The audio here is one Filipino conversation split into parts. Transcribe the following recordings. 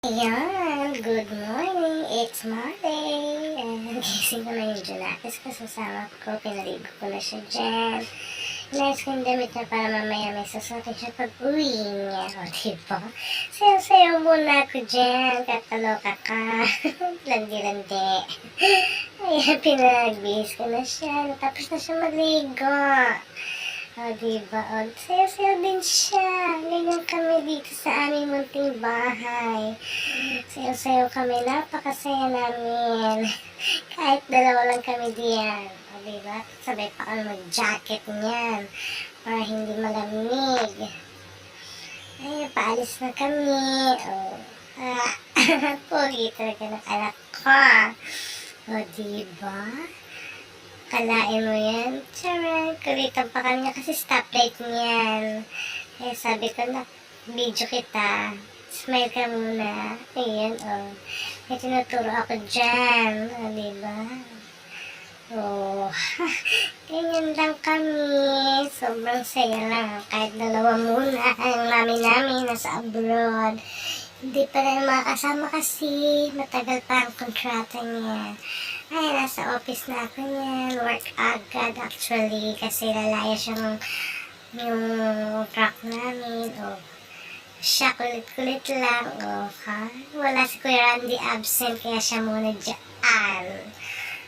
Ayan, good morning. It's Monday. Gising ko na yung Junatis ko. Sasama ko, pinaligo ko na siya dyan. Inayos ko yung damit niya para mamaya may susutin siya pag uwi niya. O, diba? Sayo-sayo muna ako dyan. Kataloka ka. Landi-landi. Ayan, pinagbihis ko na siya. Tapos na siya maligo. O, diba? O, sayo-sayo din siya. Ganyan kami dito sa aming munting bahay. Sayo-sayo kami. Napakasaya namin. Kahit dalawa lang kami diyan. O, diba? Sabay pa kami mag-jacket niyan. Para hindi malamig. Ay, paalis na kami. O, pogi talaga ng anak ko. O, diba? Kalain mo yan. Charot. Kulitan pa kanya kasi stoplight niyan. Kaya sabi ko na, video kita. Smile ka muna. Ayan, o. May tinuturo ako dyan. O, diba? O, ganyan lang kami. Sobrang saya lang. Kahit dalawa muna ang namin nasa abroad. Hindi pa rin makakasama kasi matagal pa ang kontrata niya. Ay, nasa office na ako niyan. Work agad actually kasi lalaya siyang yung truck namin. O, siya kulit-kulit lang. O, ha? Wala si Kuya Randy absent kaya siya muna dyan.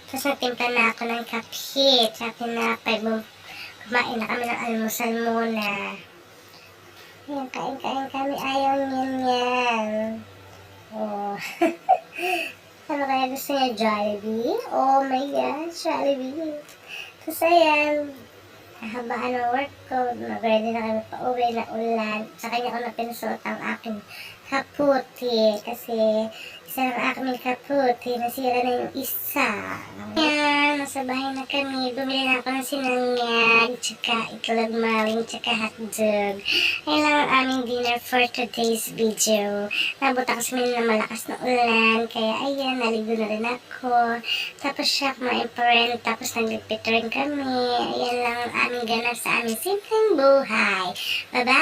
Tapos natimpla na ako ng kape. Tsaka pinapay mo. Kumain na kami ng almusal muna. Ayan, kain-kain kami. Ayaw niyan. Oh. Ano kaya gusto niya? Jollibee? Oh my God, Jollibee. Tapos ayan, habaan ng work ko. Mag-ready na kami pa uwi na ulan. Sa kanya ko na pinasuot ang aking kaputi. Kasi isa ng aking kaputi, nasira na yung isa. Ayan, nasa bahay na kami. Bumili na ako ng sinangag, tsaka itlog maling, tsaka hotdog. Ayan lang ang aming dinner for today's video. Nabuta kasi na malakas na ulan, kaya ayan, naligo na rin ako. Tapos siya kumain pa rin, tapos nagligpit rin kami. Ayan lang ang aming ganap sa aming simpleng buhay. Bye-bye!